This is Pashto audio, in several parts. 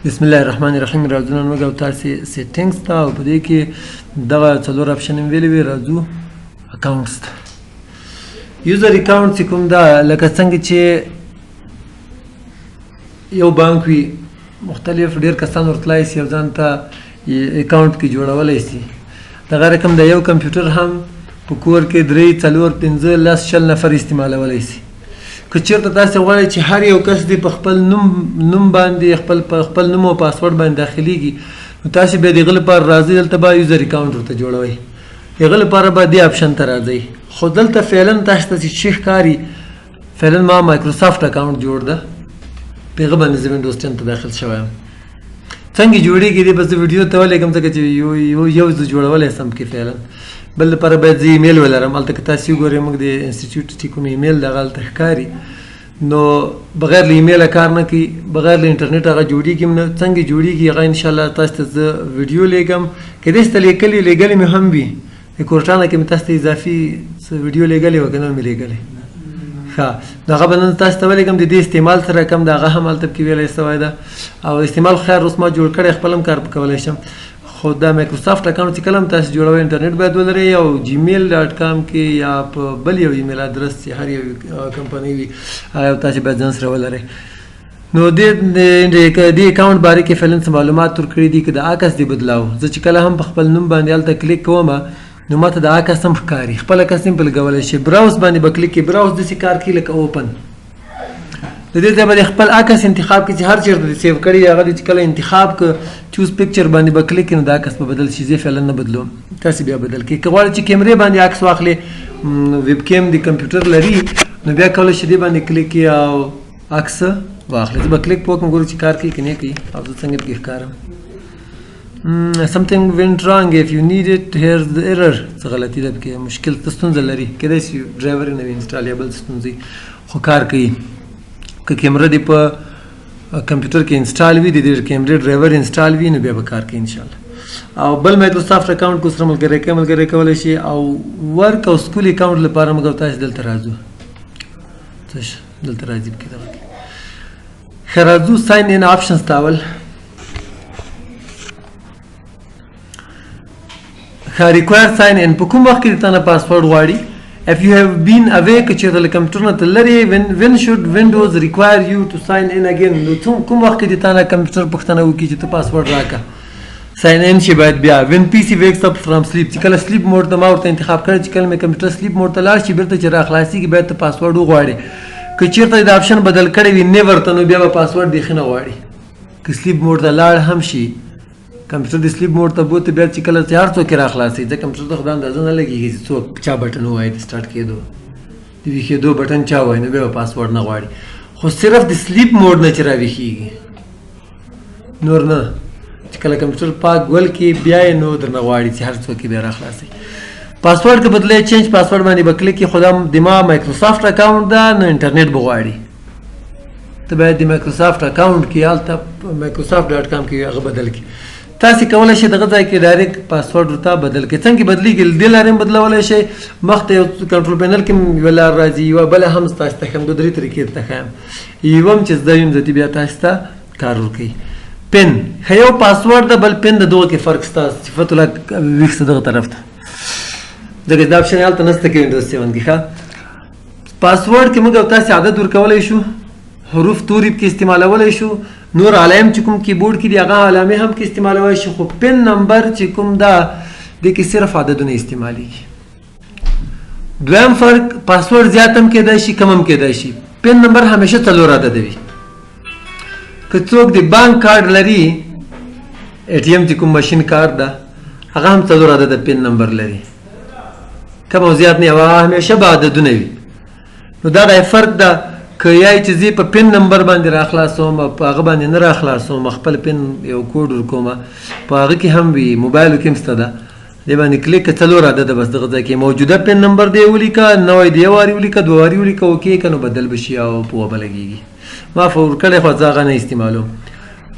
بسم الله الرحمن الرحیم. راځو نن موږ تاسو سیټینګز ته او په دې کې دغه څلور اپشن ویلې وي. راځو اکاونټس ته. یوزر اکاونټ چې کوم دا لکه څنګه چې یو بانک وي مختلف ډیر کسان ورتلای شي او ځان ته اکاونټ کې جوړولای شي. دغه رقم د یو کمپیوټر هم په کور کې 3 4 5 10 شل نفر استعمالولای شي. که چېرته تاسو غواړئ چې هر یو کس دې په خپل نوم باندې خپل نوم او پاسورډ باندې داخليږي نو تاسو به دغه لپاره راځي دلته به یوزر اکاونټ ورته جوړوي. دغه لپاره به دې اپشن ته راځي. خو دلته فعلا تاسو ته چې ښکاري فعلا ما مایکروسافټ اکاونټ جوړ ده پیغه باندې زه وینډوز 10 ته داخل شوم. څنګه جوړیږي دې بس ویډیو ته ولګم ځکه چې یو جوړولای سم کې فعلا بل لپاره باید زه ایمیل ولرم. هلته که تاسو وګورئ موږ د انسټیټیوټ چې کوم ایمیل دغه هلته ښکاري نو بغیر له ایمیله کار نه کوي، بغیر له انټرنیټ هغه جوړیږي نه. څنګه جوړیږي هغه انشاءالله تاسو ته زه ویډیو لیږم. کیدای شي ته لیږلې مې هم وي د کورټانه کې مې تاسو ته اضافي ویډیو لیږلې وه که نه مې لیږلې ښه نو هغه به نن تاسو ته ولیږم. د دې استعمال سره کم د هغه هم هلته کې ویلی سوی ده او استعمال خیر اوس ما جوړ کړی خپل هم کار کولی شم. خو دا مایکروسافټ اکاونټ چې کله هم تاسو جوړوئ انټرنیټ باید ولرئ او جیمیل ډاټ کام کې یا په بل یو ایمیل ادرس چې هر یو کمپنۍ وي هغه تاسو باید ځان سره ولرئ. نو دې اکاونټ باره کې فعلا معلومات ورکړي دي که د عکس دې بدلاو. زه چې کله هم په خپل نوم باندې هلته کلیک کوم نو ماته د عکس هم ښکاري. خپل عکس هم په لګولی شي. براوز باندې به کلیک کړي. براوز داسې کار کوي لکه اوپن. د دې ځای باندې خپل عکس انتخاب کړي چې هر چېرته دې سیو کړي هغه دې چې کله انتخاب که چوز پکچر باندې به کلیک کړي نو د عکس به بدل شي. زه فعلا نه بدلوم، تاسې بیا بدل کړئ. که غواړئ چې کیمرې باندې عکس واخلئ ویب کیم د کمپیوټر لري نو بیا کولی شي دې باندې کلیک کړي او عکس واخلئ. زه به کلیک په وکړم ګورو چې کار کوي که نه کوي او زه څنګه پکې ښکارم. something went wrong if you need it here's the error. څه غلطي ده پکې مشکل ته ستونزه لري. کیدای شي ډرایور یې نه وي انسټال یا بل ستونزې خو کار کوي. که کیمره دې په کمپیوټر کې انسټال وي د دې کیمرې ډرایور انسټال وي نو بیا به کار کوي انشاءالله. او بل مایکروسافټ اکاونټ کو سره ملګری کولی شي او ورک او سکول اکاونټ لپاره موږ تاسو دلته راځو. دلته راځي پکې دغه ښه راځو ساین ان آپشنز ته. اول ښه ریکوایر ساین ان په کوم وخت کې د تا نه پاسورډ غواړي. If you have been away که چېرته له کمپیوټر نه ته لرې when should Windows require you to sign in again. نو کوم وخت کې د تا نه کمپیوټر پوښتنه وکړي چې ته پاسورډ راکړه ساین ان شي باید بیا. when PC wakes up from sleep چې کله سلیپ موډ ته ما ورته انتخاب کړی چې کله مې کمپیوټر سلیپ موډ ته لاړ شي بېرته چې راخلاصېږي باید ته پاسورډ وغواړې. که چېرته د اپشن بدل کړی وي نیور ته نو بیا به پاسورډ بیخي نه غواړي. که سلیپ موډ ته لاړ هم شي کمپیوټر د سلیپ موډ ته بوته بیا چې کله چې هر څوک یې راخلاصوي ځکه کمپیوټر ته خو دا اندازه نه لګېږي چې څوک چا بټن ووایي د سټارټ کېدو د ویښېدو بټن چا وایي نو بیا به پاسورډ نه غواړي. خو صرف د سلیپ موډ نه چې راویښېږي نور نه. چې کله کمپیوټر پاک ګول کې بیا یې نو درنه غواړي چې هر څوک یې بیا راخلاصوي. پاسورډ که بدلی چینج پاسورډ باندې به کلیک کړي خو دا د ما مایکروسافټ اکاونټ ده نو انټرنیټ به غواړي. ته باید د مایکروسافټ اکاونټ کې هلته مایکروسافټ ډاټ کام کې هغه بدل کړي. تاسو کولی شئ دغه ځای کې ډایرکټ پاسورډ ورته بدل کړئ. څنګه بدلیږي دې لارې هم بدلولی شئ. مخته یو کنټرول پینل کې یوه لار راځي یوه بله هم تاسو ته ښیم 2-3 طریقې درته ښیم. یوه هم چې زده یم زه بیا تاسو ته کار ورکوي. پن ښه یو پاسورډ ده بل پن د دغه کې فرق شته. صفت الله ویښ دغه طرف ته ځکه دا اپشن هلته نشته کې وینډوز 7 کې. ښه پاسورډ کې موږ او تاسې عدد ورکولی شو حروف توري پکې استعمالولی شو نور علائم چې کوم کیبورډ کې دي هغه علامې هم کې استعمالولی شي. خو پن نمبر چې کوم ده دې کې صرف عددونه استعمالیږي. دویم فرق پاسورډ زیات هم کېدای شي کم هم کېدای شي. پن نمبر همیشه 4 عدده وي. که څوک د بانک کارډ لري ATM چې کوم ماشین کارډ ده هغه هم 4 عدده پن نمبر لري. کم او زیات نه هغه همیشه به عددونه وي. نو دا فرق ده. که یای چې زه په پن نمبر باندې راخلاصوم په هغه باندې نه راخلاصوم خپل پن یو کوډ ورکوم په هغه کې هم وي موبایلو کې هم شته ده دې باندې کلیک که 4 عدده بس دغه ځای کې موجوده پن نمبر دی ولیکه نوی دی یو وارې ولیکه 2 وارې ولیکه اوکې که نو بدل به شي او په وبه لګېږي. ما فور کړی خو زه هغه نه استعمالوم.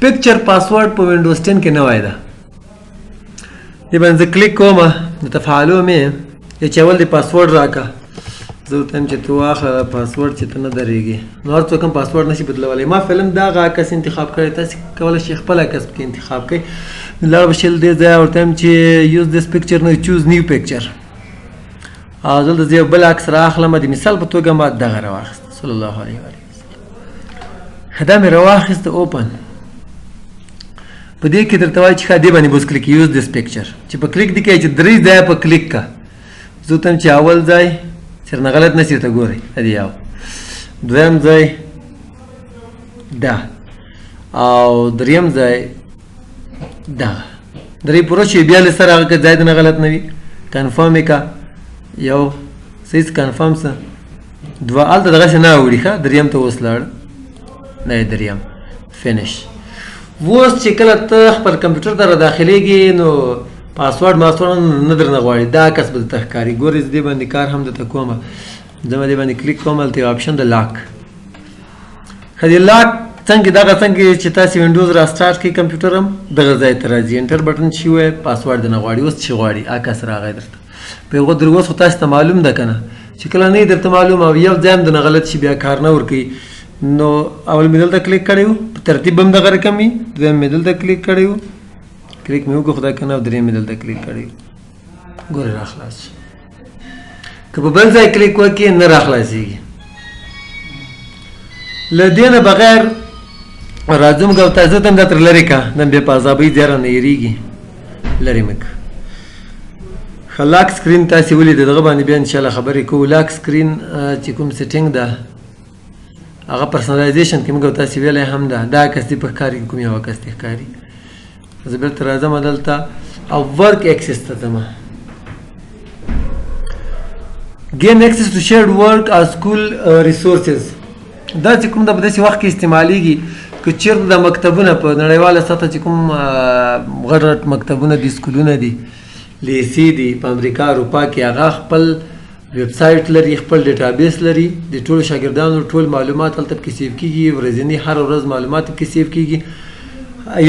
پکچر پاسورډ په وینډوز 10 کې نوی ده. دې باندې زه کلیک کوم نو تفعلو مې چې اول د پاسورډ راکړه زه ورته وایم چې ته واخله پاسورډ چې ته نه درېږي نو هر څوک هم پاسورډ نشي بدلولی ما فلم دا هغه عکس انتخاب کړی تاسې کولی شئ خپل عکس پکې انتخاب کړئ لاړ به شل دې ځایه ورته وایم چې یوز دس پکچر نو چوز نیو پکچر او دلته زه یو بل عکس رااخلم د مثال په توګه ما دغه راواخیست صلی الله علیه وسلم دا مې راواخیسته اوپن په دې کې درته وایي چې ښه دې باندې به اوس کلیک یوز دس پکچر چې په کلیک دې کوي چې درې ځایه په کلیک کا زه ورته وایم چې اول ځای چېرنه غلط نشي ورته ګورئ ادي یو دویم ځای دا او دریم ځای دغه درې پوره شي بیا له سره هغه که ځای د نه غلط نه وي کنفرم یې که یو سیز کنفرم سه دوه هلته دغسې نه اوړي ښه دریم ته اوس لاړ نه دریم فینش اوس چې کله ته خپل کمپیوټر ته راداخلېږي نو پاسورډ ماسورډ نه درنه غواړي دا عکس به درته ښکاري ګورئ زه دې باندې کار هم درته کومه زه به دې باندې کلیک کوم هلته یو آپشن د لاک ښه د لاک څنګه دغه څنګه چې تاسې وینډوز را سټارټ کړئ کمپیوټر هم دغه ځای ته راځي انټر بټن چې ووایي پاسورډ درنه غواړي اوس چې غواړي عکس راغی درته په یو در اوس خو تاسو ته معلوم ده که نه چې کله نه درته معلوم او یو ځای هم درنه غلط شي بیا کار نه ورکوي نو اول مې دلته کلیک کړی و په ترتیب به هم دغه رقم وي دویم مې دلته کلیک کړی و کلیک مې وکړو خدای کنه او دریم مې دلته کلیک کړی و ګورې راخلاص شي که په بل ځای کلیک وکړې نه راخلاصېږي له دې نه بغیر راځم که تاسو ته هم دا تر لرې که نن بیا په عذابۍ ځای رانه هېرېږي لرې مې که ښه لاک سکرین تاسې ولید دغه باندې بیا انشاءالله خبرې کوو لاک سکرین چې کوم سیټینګ ده هغه پرسنلایزیشن کې موږ تاسې ویلی هم ده دا عکس دې په ښکاري کوم یو عکس دې ښکاري زه بېرته راځم دلته او ورک اکسس ته ځم gain access to shared work or school resources دا چې کوم د په داسې وخت کې استعمالیږي که چېرته د مکتبونه په نړیواله سطحه چې کوم غټ غټ مکتبونه دي سکولونه دي لیسې دي په امریکا اروپا کې هغه خپل ویب سایټ لري خپل ډیټابیس لري د ټولو شاګردانو ټول معلومات هلته پکې سیف کېږي ورځني هر ورځ معلومات پکې سیف کېږي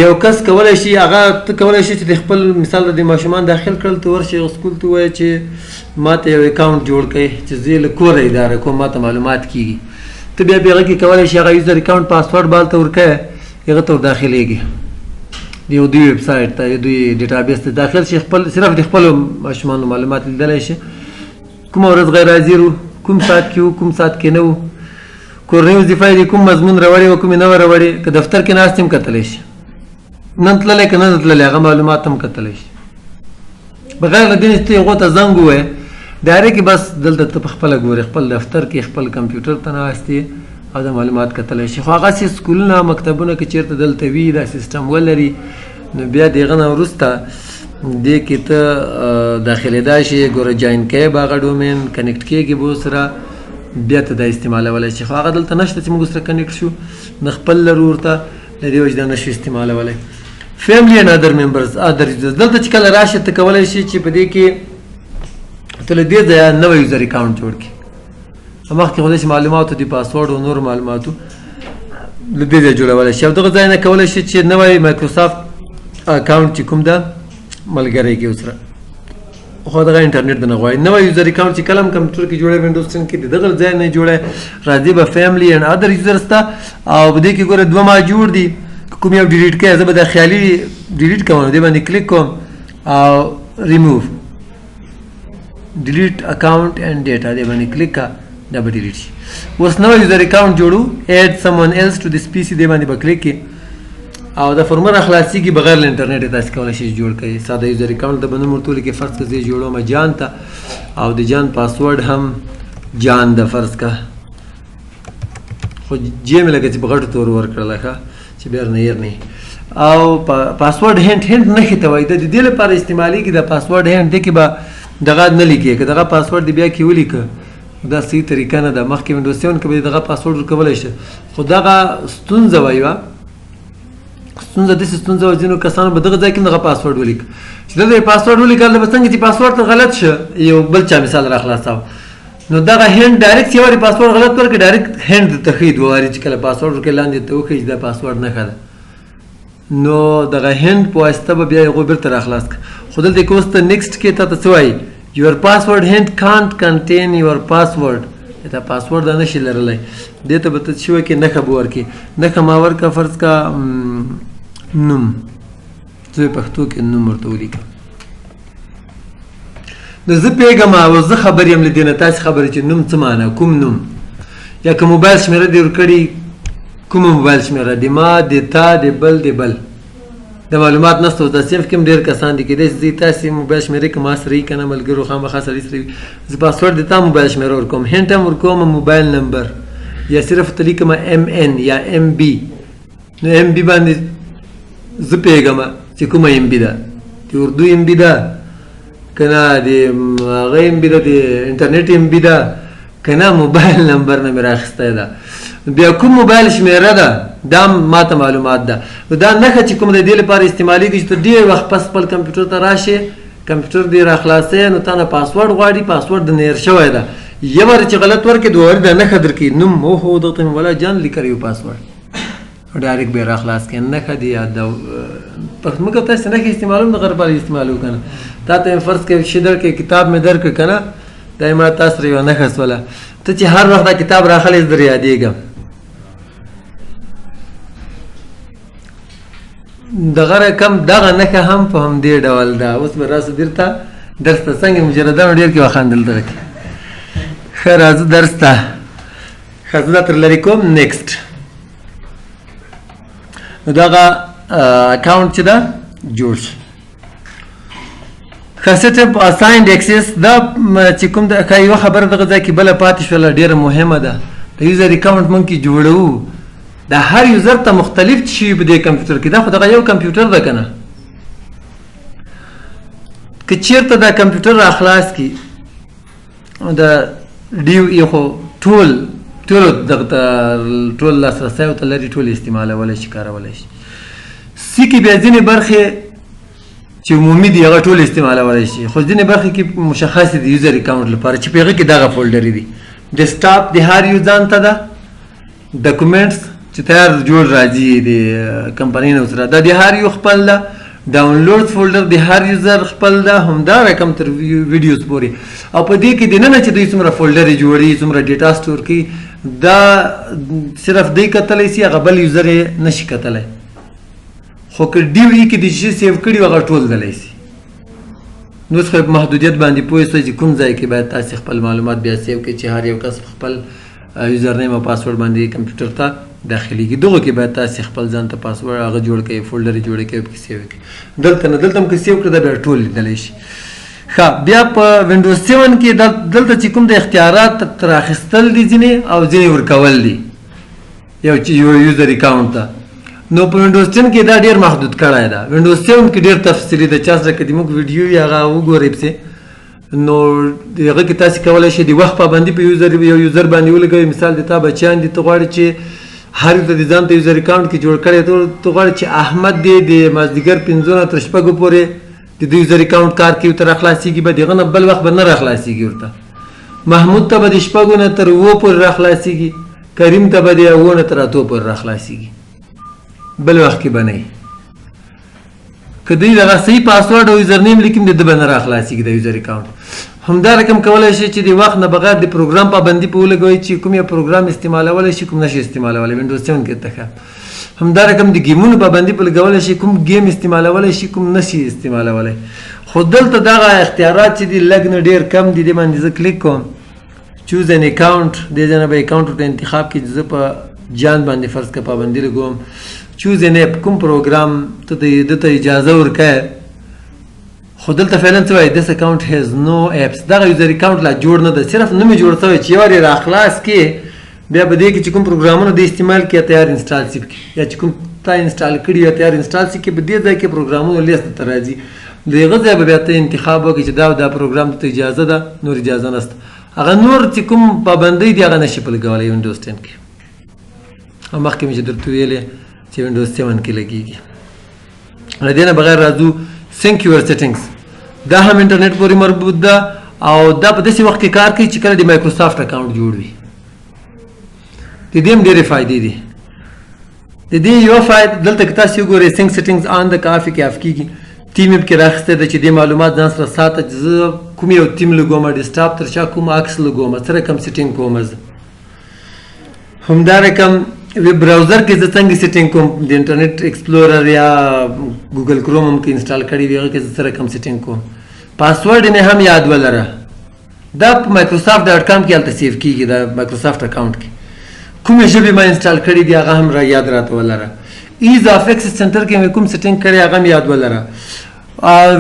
یو کس کولی شي هغه ته کولی شي چې د خپل مثال د ماشومان داخل کړل ته ورشي سکول ته ووایه چې ما ته یو اکاونټ جوړ کړئ چې زه یې له کوره اداره کوم ما ته معلومات کېږي ته بیا په هغه کې کولی شي هغه یوزر اکاونټ پاسورډ به هلته ورکوې هغه ته ور داخلېږي د یو دوی ویب سایټ ته یو دوی ډیټابیس ته داخل شي خپل صرف د خپلو ماشومانو معلومات لیدلی شي کومه ورځ غیر حاضر وو کوم ساعت کې وو کوم ساعت کې نه وو کورنۍ وظیفه یې کوم مضمون راوړی و کومې نه وه راوړې که دفتر کې ناست هم کتلی شي نن تللی که نه تللی هغه معلومات هم کتلی شي بغیر له دې نه چې ته هغو ته زنګ ووایې ډایرکټ بس دلته ته په خپله ګورې خپل دفتر کې خپل کمپیوټر ته ناست یې او دا معلومات کتلی شي خو هغسې سکولونه مکتبونه که چېرته دلته وي دا سیسټم ولري نو بیا د هغه نه وروسته دې کې ته داخلېدای شي ګوره جاین کوې به هغه ډومین کنیکټ کېږي به ورسره بیا ته دا استعمالولی شي خو هغه دلته نشته چې موږ ورسره کنیکټ شو نه خپل لرو ورته له دې وجې دا نشو استعمالولی فیملی اینڈ ادر ممبرز ادر یوزرز دلته چې کله راشي ته کولی شي چې په دې کې ته له دې ځایه نوی یوزر اکاونټ جوړ کړي مخکې خو داسې معلوماتو د پاسورډ او نورو معلوماتو له دې ځایه جوړولی شي او دغه ځای نه کولی شي چې نوی مایکروسافټ اکاونټ چې کوم ده ملګری کې ورسره خو دغه انټرنیټ د نه غواړي نوی یوزر اکاونټ چې کله هم کمپیوټر کې جوړوي وینډوز 10 کې د دغه ځای نه جوړوي راځي به فیملی اینډ ادر یوزرز ته او په دې کې ګوره دوه ما جوړ دي کوم یو ډیلیټ کوي زه به دا خیالي ډیلیټ کوم دې باندې کلیک کوم او ریموو ډیلیټ اکاونټ اینډ ډیټا دې باندې کلیک کا دا به ډیلیټ شي اوس نوی یوزر اکاونټ جوړو ایډ سم ون ایلس ټو دس پی سي دې باندې به کلیک کړي او دا فرمول خلاصېږي بغیر له انټرنیټ تاسو کولی شئ جوړ کړئ ساده یوزر اکاونټ د به نوم ورته ولیکئ فرض کړه زه یې جوړوم جان ته او د جان پاسورډ هم جان ده فرض کړه خو جې مې لکه چې په غټو تورو ورکړله ښه چې بیا نه هېر نه او پاسورډ هینټ نښې ته وایي د دې لپاره استعمالېږي د پاسورډ هینټ دې کې به دغه نه لیکې که دغه پاسورډ دې بیا کې ولیکه دا صحیح طریقه نه ده مخکې وینډوز 7 کې به دغه پاسورډ ورکولی شي خو دغه ستونزه وه یوه ستونزه داسې ستونزه وه ځینو کسانو به دغه ځای کې هم دغه پاسورډ ولیکه چې دلته یې پاسورډ ولیکل نو به څنګه چې پاسورډ ته غلط شه یو بل چا مثال را خلاصاوه نو دغه هینټ ډایرکټ یو وارې پاسورډ غلط ورکړي ډایرکټ هینټ درته ښیي دوه وارې چې کله پاسورډ ورکړې لاندې ته وښیي چې دا پاسورډ نښه ده نو دغه هینټ په واسطه به بیا هغوی بېرته راخلاص کړه خو دلته کې اوس ته نیکسټ کې تا ته څه وایي your password hint can't contain your password دا پاسورد دا نشي لرلی دې ته به ته څه وکړې نښه به ورکړې نښه ما ورکړه فرض کا نوم زه پښتو کې نوم ورته ولیکم نو زه پوهېږم او زه خبر یم له دې نه تاسې خبرې چې نوم څه معنا کوم نوم یا که موبایل شمېره دې ورکړي کومه موبایل شمېره د ما د تا د بل د بل د معلومات نشته اوس دا صنف کې هم ډېر کسان دي کېدای شي تاسې موبایل شمېرې که ما سره وي که نه ملګرو خامخا سړي سره وي زه پاسورډ د تا موبایل شمېره ورکوم هنټ هم ورکوم موبایل نمبر یا صرف ته لیکم MN یا MB نو MB باندې زه پوهېږم چې کومه MB ده د اردو MB ده که نه د هغه MB ده د انټرنېټ MB ده که نه موبایل نمبر نه مې راخیستی ده بیا کوم موبایل شمېره ده دا ما ته معلومات ده دا نښه چې کوم د دې لپاره استعمالیږي چې ته ډېر وخت پس خپل کمپیوټر ته راشې کمپیوټر دې راخلاصوې نو تا نه پاسورډ غواړي پاسورډ د هېر شوی ده یو وارې چې غلط ورکړې دوه دا نښه درکړي نوم اوهو دغته مې ولا جان لیکلی و پاسورډ ډایرکټ به یې راخلاص کړې نښه دې یاد ده موږ تاسې نښې استعمالوم د غیر لپاره استعمالوو که نه تا ته مې فرض کړې شي درکړې کتاب مې درکړه که نه دا یې مړه تا سره یوه نښه شوله ته چې هر وخت دا کتاب راخلی زه در یادېږم دغه رقم دغه نښه هم په همدې ډول ده اوس به راسو درته درس ته څنګه مجردانو ډېر کې وخندل درکې ښه راځو درس ته ښه زه دا تر لرې کوم نیکسټ نو دغه اکاونټ چې ده جوړ شي ښه سیټ اپ اساینډ اکسس دا چې کوم ښه یوه خبره دغه ځای کې بله پاتې شوله ډېره مهمه ده د یوزر اکاونټ موږ کې جوړوو دا هر یوزر ته مختلف شي په دې کمپیوټر کې دا خو دغه یو کمپیوټر ده که نه که چېرته دا کمپیوټر را خلاص کړي د ډیو ایخو ټول لاسرسی ورته لري ټول استعمالولی شي کارولی شي سی کې بیا ځینې برخې چې عمومي دي هغه ټول استعمالولی شي خو ځینې برخې کې مشخصې دي یوزر اکاونټ لپاره چې په هغه کې دغه فولډرې دي ډیسکټاپ د هر یو ځان ته ده ډاکومنټس چې تیار جوړ راځي د کمپنۍ نه سره دا د هر یو خپل ده ډاونلوډ فولډر د هر یوزر خپل ده همدا رقم تر ویډیوز پورې او په دې کې دننه چې دوی څومره فولډرې جوړي څومره ډیټا سټور کوي دا صرف دوی کتلی شي هغه بل یوزر یې نشي کتلی خو که ډیو ای کې د شي سیو کړي هغه ټول دلی شي نو اوس خو محدودیت باندې پوه شئ چې کوم ځای کې باید تاسې خپل معلومات بیا سیو کړئ چې هر یو کس خپل یوزر نیم او پاسورډ باندې کمپیوټر ته داخليږي دغه کې باید تاسې خپل ځان ته پاسورډ هغه جوړ کړئ فولډر جوړ کړئ په کې سیو کړئ دلته نه دلته هم که سیو کړئ دا بیا ټول لیدلی شي ښه بیا په وینډوز 7 کې دلته چې کوم د اختیارات تر اخیستل دي ځینې او ځینې ورکول دي یو یوزر اکاونټ ته نو په وینډوز 10 کې دا ډېر محدود کړی ده وینډوز 7 کې ډېر تفصیلي ده چا سره که د موږ ویډیو وي هغه وګورئ پسې نو هغه کې تاسې کولی شئ د وخت پابندي په یو یوزر باندې ولګوئ مثال د تا بچیان دي ته غواړې چې هر یو ته د ځان ته یوزر اکاونټ کې جوړ کړی ته غواړې چې احمد دی د مازدیګر 5 نه تر 6 پورې د دې یوزر اکاونټ کار کوي ورته راخلاصېږي به د هغه نه بل وخت به نه راخلاصېږي ورته محمود ته به د 6 نه تر 7 پورې راخلاصېږي کریم ته به د 9 نه تر 8 پورې راخلاصېږي بل وخت کې به نه که دوی دغه صحیح پاسورډ او یوزر نیم لیکم د ده به نه راخلاصېږي د یوزر اکاونټ همدا رقم کولی شي چې د وخت نه بغیر د پروګرام پابندي په ولګوئ چې کوم یو پروګرام استعمالولی شي کوم نشي استعمالولی وینډوز 7 کې ته همدا رقم د ګیمونو پابندي په لګولی شي کوم ګیم استعمالولی شي کوم نشي استعمالولی خو دلته دغه اختیارات چې دي لږ نه ډېر کم دي دې باندې زه کلیک کوم چوز ان اکاونټ دې ځای نه به اکاونټ ورته انتخاب کړي زه په جان باندې فرض که پابندي لګوم چوز ان اپ کوم پروګرام ته دته اجازه ورکړئ خو دلته فعلا څه وایي دس اکاونټ هیز نو اپس دغه یوزر اکاونټ لا جوړ نه ده صرف نوم یې جوړ شوی چې یو وار یې راخلاص کړې بیا به دې کې چې کوم پروګرامونه د استعمال کې تیار انسټال شي یا چې کوم تا انسټال کړي یا تیار انسټال شي کې به دې ځای کې پروګرامونه لیست ته راځي د هغه ځای به بیا ته انتخاب وکړي چې دا پروګرام ته اجازه ده نور اجازه نشته هغه نور چې کوم پابندۍ دي هغه نشي په لګولی وینډوز 10 کې او مخکې مې چې درته ویلې چې وینډوز 7 کې لګېږي له دې نه بغیر راځو سینک یور سیټینګس دا هم انټرنیټ پورې مربوط ده او دا په داسې وخت کې کار کوي چې کله د مایکروسافټ اکاونټ جوړ وي د دې هم ډېرې فایدې دي د دې یوه فایده دلته که تاسې وګورئ سینک سیټینګز آن د کافي کې اف کېږي ټیم یې پکې راخیستی ده چې دې معلومات ځان سره ساته چې زه کوم یو ټیم لګومه ډیسکټاپ تر شا کوم عکس لګومه څه رقم سیټینګ کومه زه همدا رقم ویب براوزر کې زه څنګه سیټینګ کوم د انټرنیټ ایکسپلورر یا ګوګل کروم هم کې انسټال کړی وي هغه کې زه څه رقم سیټینګ کوم پاسورډ مې هم یاد ولره دا په مایکروسافټ ډاټ کام کې هلته سیف کېږي دا مایکروسافټ اکاونټ کې کومې ژبې ما انسټال کړي دي هغه هم را یاد راته ولره ایز اف ایکسس سنټر کې مې کوم سیټینګ کړی هغه هم یاد ولره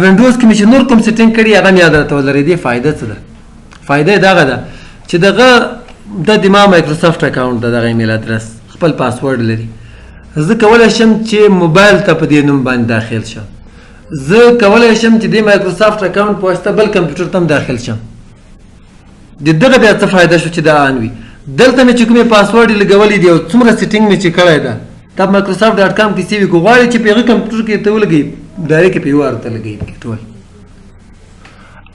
وینډوز کې مې چې نور کوم سیټینګ کړي هغه هم یاد راته ولري دې فایده څه ده فایده یې دغه ده چې دغه دا د ما مایکروسافټ اکاونټ ده دغه ایمیل ادرس خپل پاسورډ لري زه کولی شم چې موبایل ته په دې نوم باندې داخل شم زه کولی شم چې د مایکروسافټ اکاونټ په واسطه بل کمپیوټر ته هم داخل شم د دغه بیا څه فایده شو چې دا آن وي دلته مې چې کومې پاسورډ یې لګولی دی او څومره سیټینګ مې چې کړی ده دا په مایکروسافټ ډاټ کام کې سیوي کو غواړې چې په هغه کمپیوټر کې ته ولګوي ډایرکټ په یو وار ته لګوي پکې ټول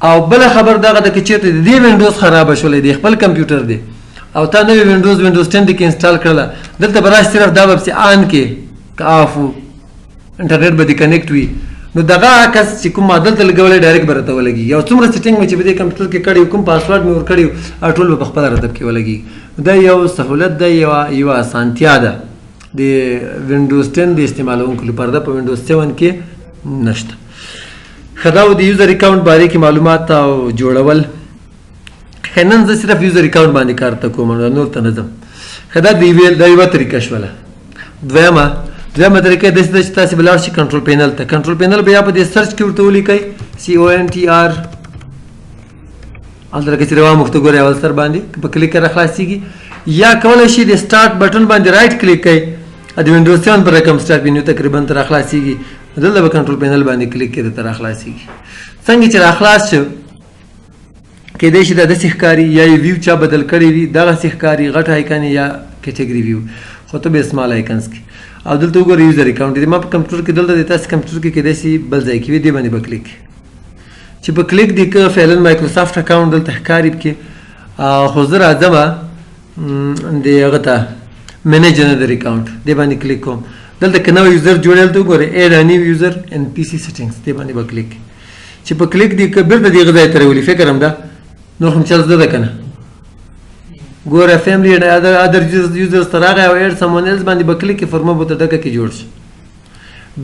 او بله خبر دغه ده که چېرته د دې وینډوز خرابه شولی دی خپل کمپیوټر دی او تا نوې وینډوز 10 کې انسټال کړله دلته به راشي صرف دا به پسې آن کې که آف و انټرنیټ به دې کنیکټ وي نو دغه عکس چې کوم ما دلته لګولی ډایرکټ به راته ولګېږي او څومره سیټینګ مې چې په دې کمپیوټر کې کړی کوم پاسورډ مې ورکړی ټول به په خپله رتب کې ولګېږي دا یو سهولت ده یوه اسانتیا ده د وینډوز 10 د استعمالونکو لپاره ده په وینډوز 7 کې نشته ښه دا و د یوزر اکاونټ بارې کې معلومات او جوړول نن زه صرف یوزر اکاونټ باندې کار ته کوم نور ته نه ځم ښه دا د یوه طریقه شوله دویمه طریقه داسې ده چې تاسې به لاړ شئ کنټرول پینل ته کنټرول پینل به یا په دې سرچ کې ورته ولیکئ CONTR هلته لکه چې روا مخته ګورئ اول سر باندې په کلیک را خلاصېږي یا کولی شئ د سټارټ بټن باندې رایټ کلیک کوئ د وینډوز 7 په رقم سټارټ مینیو تقریبا ته را خلاصېږي دلته به کنټرول پینل باندې کلیک کړئ ته را خلاصېږي څنګه چې را خلاص شو کېدای شي دا داسې ښکاري یا یې ویو چا بدل کړی وي دغسې ښکاري غټ آیکن یا کیټګري ویو خو ته به سمال آیکنس کې او دلته وګورئ یوزر اکاونټ دی ما په کمپیوټر کې دلته د تاسې کمپیوټر کې کېدای شي بل ځای کې وي دې باندې به کلیک چې په کلیک دی که فعلا مایکروسافټ اکاونټ دلته ښکاري پکې خو زه راځمه د هغه ته مینیج انذر اکاونټ دې باندې کلیک کوم دلته که نوی یوزر جوړی دلته وګورئ ایډ ا نیو یوزر ان پی سي سیټینګز دې باندې به کلیک چې په کلیک دی که بېرته دې هغه ځای ته راولي فکر هم ده نور هم چل زده ده که نه ګوره فیملی اینډ ادر یوزرز ته راغی او ایډ سمون ایلس باندې به کلیک کړي فورمه به ته ډکه کې جوړ شي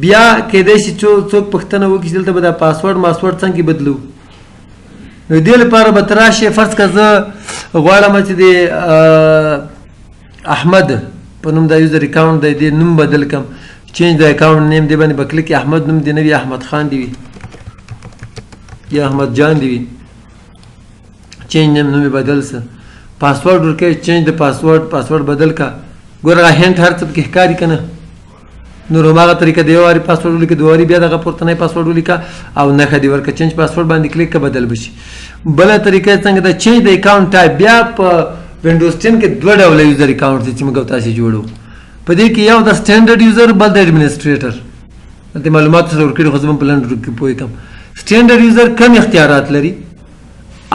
بیا کېدای شي څوک پوښتنه وکړي چې دلته به دا پاسورډ ماسورډ څنګه بدلو نو دې لپاره به ته راشې فرض که زه غواړم چې د احمد په نوم دا یوزر اکاونټ دی دې نوم بدل کړم چینج د اکاونټ نیم دې باندې به کلیک احمد نوم دې نه وي احمد خان دې وي یا احمد جان دې وي چینج نیم نوم بدل سه پاسورډ ورکوي چینج د پاسورډ بدل کا ګوره هغه هینټ هر څه پکې ښکاري که نه نو هماغه طریقه د یو وارې پاسورډ ولیکه دوه وارې بیا دغه پورتنی پاسورډ ولیکه او نښه دې ورکړه چینج پاسورډ باندې کلیک که بدل به شي بله طریقه یې څنګه ده چینج د اکاونټ ټایپ بیا په وینډوز 10 کې دوه ډوله یوزر اکاونټ دي چې موږ او تاسې جوړو په دې کې یو د سټینډرډ یوزر بل د ایډمنسټریټر دلته معلومات سره ورکړي خو زه هم په لنډ کې پوه کړم سټینډرډ یوزر کم اختیارات لري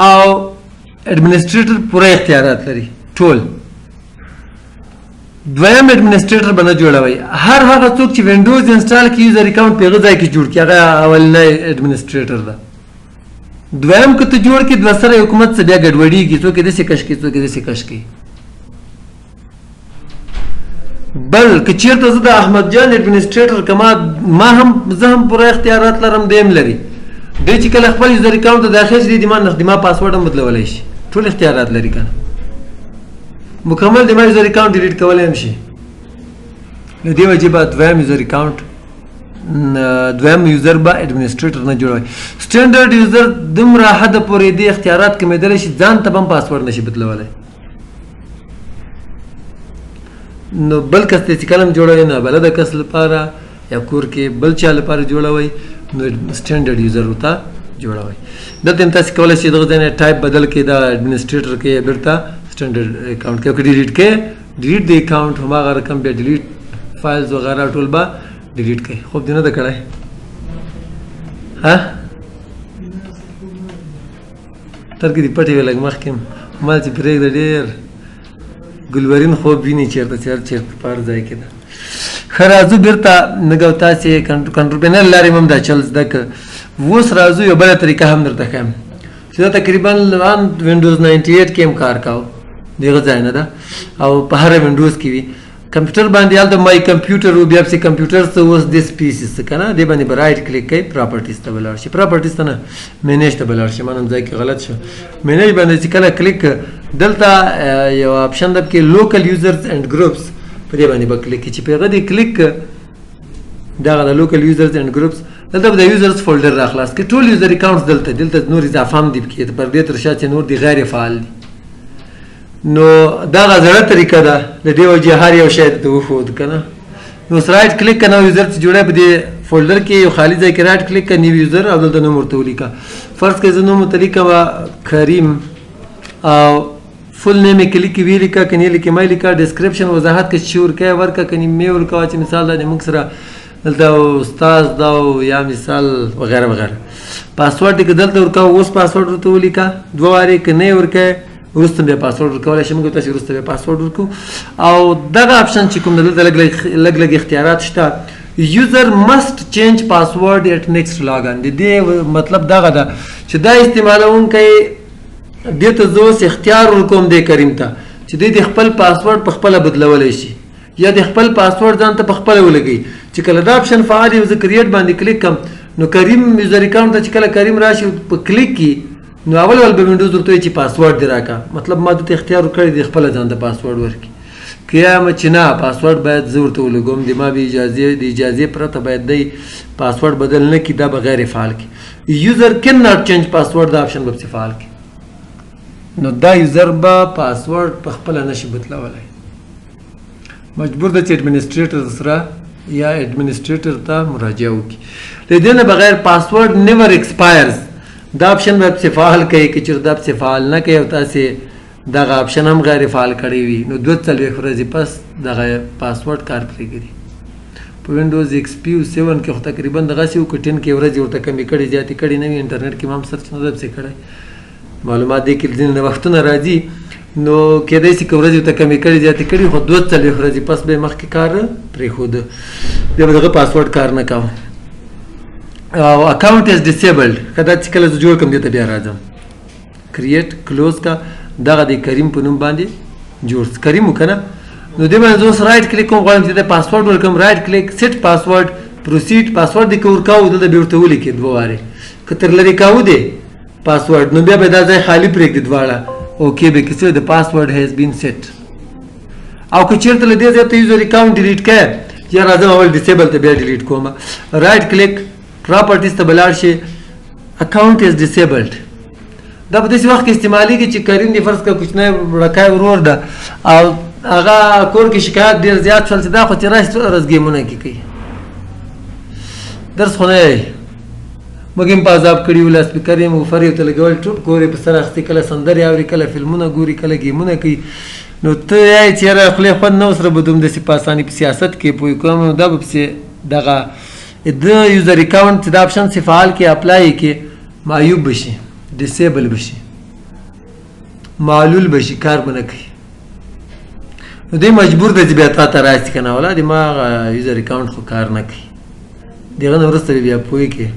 او ایڈمنسټریټر پوره اختیارات لري ټول دویم ایڈمنسټریټر به نه جوړوئ هر هغه څوک چې وینډوز انسټال کړي یوزر اکاونټ په هغه ځای کې جوړ کړي هغه اولنی ایډمنسټریټر ده دویم که ته جوړ کړي دوه سره حکومت څه بیا ګډوډېږي څوک یې داسې کش کړي څوک یې داسې کش کړي بل که چېرته زه د احمد جان ایډمنسټریټر که زه هم پوره اختیارات لرم دی هم لري دی چې کله خپل یوزر اکاونټ ته داخل شي د ما پاسورډ هم بدلولی شي ټول اختیارات لري که نه مکمل د ما یوزر اکاونټ ډیلیټ کولی هم شي له دې وجې به دویم یوزر اکاونټ دویم یوزر به ایډمنسټریټر نه جوړوي سټینډرډ یوزر دومره حده پورې دې اختیارات کمېدلی شي ځان ته به هم پاسورډ نشي بدلولی نو بل کس ته چې کله هم جوړوئ نابلده کس لپاره یا کور کې بل چا لپاره جوړوئ نو سټینډرډ یوزر ورته جوړوئ دلته هم تاسې کولی شئ دغه ځای نه ټایپ بدل کړئ دا ایډمنسټریټر کې بېرته سټینډرډ اکاونټ کې که ډیلیټ کړئ ډیلیټ د اکاونټ هماغه رقم بیا ډیلیټ فایلز وغیره ټول به ډیلیټ کړئ خوب دې نه ده کړی ها سترګې دې پټې وې لږ مخکې ما چې پرېږده ډېر ګلورین خوب ویني چېرته پار ځای کې ده ښه راځو بیرته نګو تاسې کنټرول پینل لارې هم دا چل زده کړه. اوس راځو یو بله طریقه هم درته ښیم چې دا تقریبا وینډوز 98 کې هم کار کاوه دغه ځای نه ده او په هره وینډوز کې وي. کمپیوټر باندې هلته مای کمپیوټر و بیا پسې کمپیوټر څه اوس دس پیسز څه که نه دې باندې به رایټ کلیک کوئ پراپرټیز ته به لاړ شي پراپرټیز ته نه مینیج ته به لاړ شي ما نوم ځای کې غلط شو مینیج باندې چې کله کلیک دلته یو آپشن ده پکې لوکل یوزرز اینډ ګروپس په دې باندې به کلیک کړي چې په هغه دې کلیک دغه د لوکل یوزرز اینډ ګروپس دلته به د یوزرز فولډر راخلاص کړي ټول یوزر اکاونټس دلته نور اضافه هم دي پکې پر دې تر شا چې نور دي غیر فعال دي. نو دغه زړه طریقه ده د دې وجې هر یو شی ته وښود که نه نو اوس رایټ کلیک که نو یوزر چې جوړی په دې فولډر کې یو خالي ځای کې رایټ کلیک که نیو یوزر او دلته نوم ورته ولیکه. فرض کړئ زه نوم ورته لیکمه کریم او فل نیم یې کلیک ویې لیکه که نه یې لیکې مه یې لیکه ډسکرپشن وضاحت که چې ورکوې ورکړه که مې ورکوه چې مثال دا د موږ سره دلته استاد دا یا مثال وغیره وغیره. پاسورډ یې که دلته ورکوه اوس پاسورډ ورته ولیکه دوه وارې که نه یې ورکوې وروسته بیا پاسورډ ورکولی شي موږ تاسې وروسته بیا پاسورډ ورکوو. او دغه اپشن چې کوم دلته لږ لږ اختیارات شته یوزر مسټ چینج پاسورډ ایټ نیکسټ لاګ ان د دې مطلب دغه ده چې دا استعمالوونکی دې ته زه اوس اختیار ورکوم دې کریم ته چې دی د خپل پاسورډ په خپله بدلولی شي یا د خپل پاسورډ ځان ته په خپله ولګوي. چې کله دا اپشن فعال وي زه کریټ باندې کلیک کړم نو کریم یوزر اکاونټ ته چې کله کریم راشي په کلیک کې نو اول به وینډوز ورته وایي چې پاسورډ دې راکړه مطلب ما دته اختیار ورکړی دی خپله ځان ته پاسورډ ورکړي که یا چې نه پاسورډ باید زه ورته ولګوم د ما د اجازې پرته باید دی پاسورډ بدل نه کړي دا به غیر فعال کړي. یوزر کین ناټ چینج پاسورډ دا اپشن به فعال کړي نو دا یوزر به پاسورډ په خپله نشي بدلولی مجبور ده چې ایډمنسټریټر سره یا ایډمنسټریټر ته مراجعه وکړي. د دې نه بغیر پاسورډ نیور ایکسپایرز دا اپشن به پسې فعال کوي که چېرته دا پسې فعال نه کوي او تاسې دغه اپشن هم غیر فعال کړی وي نو 2-4 ورځې پس دغه پاسورډ کار پرېږدي. په وینډوز ایکس پي 7 کې خو تقریبا دغسې وو که 10 کې ورځې ورته کمې کړي زیاتې کړي نه وي انټرنیټ کې ما هم سرچ نه ده پسې کړی معلومات دې کې ځینې وختونه راځي نو کېدای شي که ورځې ورته کمې کړي زیاتې کړي خو 2-4 ورځې پس به یې مخکې کار پرېښوده بیا به دغه پاسورډ کار نه کوه. او اکاونټ از ډیسیبلډ که دا چې کله زه جوړ کړم دې ته بیا راځم کریټ کلوز کا دغه د کریم په نوم باندې جوړ کریم و که نه نو دې باندې زه اوس رایټ کلیک کوم غواړم چې د پاسورډ ورکړم رایټ کلیک سیټ پاسورډ پروسیډ پاسورډ دې که ورکاوه دلته بیا ورته ولیکې 2 وارې که تر لرې کاوه دی پاسورډ نو بیا به دا ځای خالي پرېږدي دواړه اوکې به کیسه د پاسورډ هیز بین سیټ. او که چېرته له دې ځای ته یوزر اکاونټ ډیلیټ کړې یا راځم اول ډیسیبل ته بیا ډیلیټ کوم رایټ کلیک پراپرټیز ته به لاړ شي اکاونټ از ډیسیبلډ دا په داسې وخت کې استعمالیږي چې کریم دې فرض کړه کوچنی وړکی ورور ده او هغه کور کې شکایت ډېر زیات شول چې دا خو چې راشي ټوله ورځ ګیمونه کې کوي درس خو نه یې موږ هم په عذاب کړي وو لاسپیکر یې موفر یې ورته لګول ټول کور یې په سر اخیستې کله سندرې اوري کله فلمونه ګوري کله ګیمونه کوي نو ته یې چې یاره خولې خوند نه ورسره به دومداسې په اساني په سیاست کې پوه کوم نو دا به پسې دغه د یوزر اکاونټ چې دا اپشن چې فعال کې اپلای کې معیوب بشي ډیسیبل بشي معلول بشي کار به نه کوي نو دی مجبور دی چې بیا تا ته راشي که نه ولا د ما یوزر اکاونټ خو کار نه کوي دغه نه وروسته بیا پوهېږي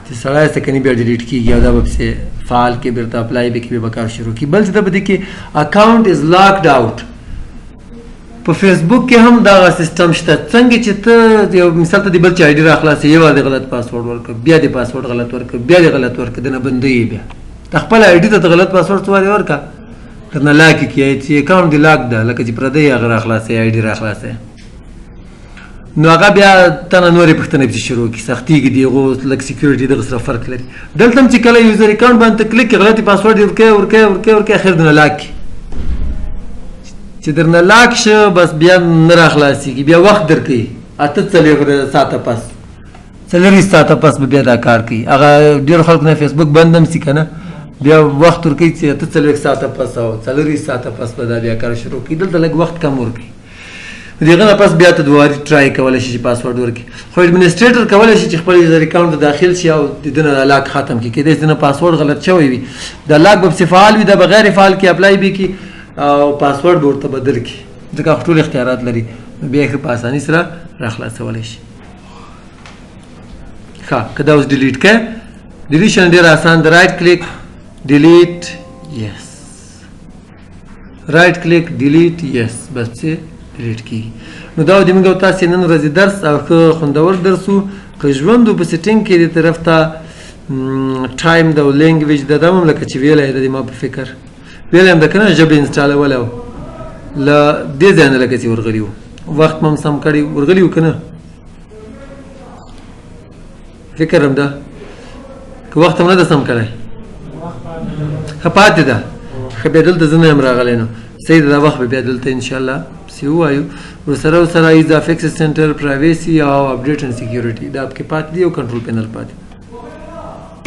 چې سړی سکني بیا ډیلیټ کېږي او دا به پسې فعال کې بیرته اپلای به کې بیا به کار شروع کړي. بل څه ته به دې کې اکاونټ از لاکډ آوټ په فیسبوک کې هم دغه سیستم شته څنګه چې ته یو مثال ته د بل چا آی ډي راخلاصې یو وار د غلط پاسورډ ورکړه بیا د پاسورډ غلط ورکړه بیا د غلط ورکړه دنه بندوي بیا د خپل آی ډي ته د غلط پاسورډ څو وارې ورکړه درنه لاک یې کړي چې اکاونټ دې لاک ده لکه چې پردی هغه راخلاصې آی ډي راخلاصې نو هغه بیا تا نه نورې پوښتنې پسې شروع کړي سختېږي د هغو لږ سیکیورټي دغه سره فرق لري. دلته هم چې کله یوزر اکاونټ باندې ته کلیک کړې غلطې پاسورډ یې ورکوې اخر درنه لاک کړي چې درنه لاک شه بس بیا نه راخلاصېږي بیا وخت درکوي 8 ساعته پس 4 ساعته پس به بیا دا کار کوي هغه ډېرو خلکو نه فیسبوک بند هم سي که نه بیا وخت ورکوي چې 8 ساعته پس او 4 ساعته پس به دا بیا کار شروع کوي دلته لږ وخت کم ورکوي دغه نه پس بیا ته 2 وارې ټرای کولی شي چې پاسورډ ورکړي خو ایډمنسټریټر کولی شي چې خپل یوزر اکاونټ ته داخل شي او د ده نه لاک ختم کړي کیدای شي د نه پاسورډ غلط شوی وي دا لاک به پسې فعال وي دا به غیر فعال کې اپلای به کړي او پاسورډ به ورته بدل کړي ځکه ټول اختیارات لري بیا یې په اساني سره راخلاصولی شي. ښه که دا اوس ډیلیټ کړئ ډیلیشن ډېر آسان دی. رایټ کلیک ډیلیټ یس رایټ کلیک ډیلیټ یس بس چې ډیلیټ کېږي. نو دا د موږ او تاسې نن ورځې درس او ښه خوندور درس و. که ژوند په سیټینګ کې دې طرف ته ټایم ده او لینګویج ده دا هم لکه چې ویلی یې د ما په فکر ویلی یم ده که نه ژبه انسټالولی و له دې ځای نه لکه چې ورغلي وو وخت مو هم سم کړی ورغلي وو که نه فکر هم ده که وخت هم نه ده سم کړی ښه پاتې ده ښه بیا دلته زه نه یم راغلی نو صحیح ده دا وخت به بیا دلته انشاءالله پسې ووایو ورسره ایز اف اکسس سنټر پرایویسي او اپډیټ اینډ سیکیورټي دا پکې پاتې دي او کنټرول پینل پاتې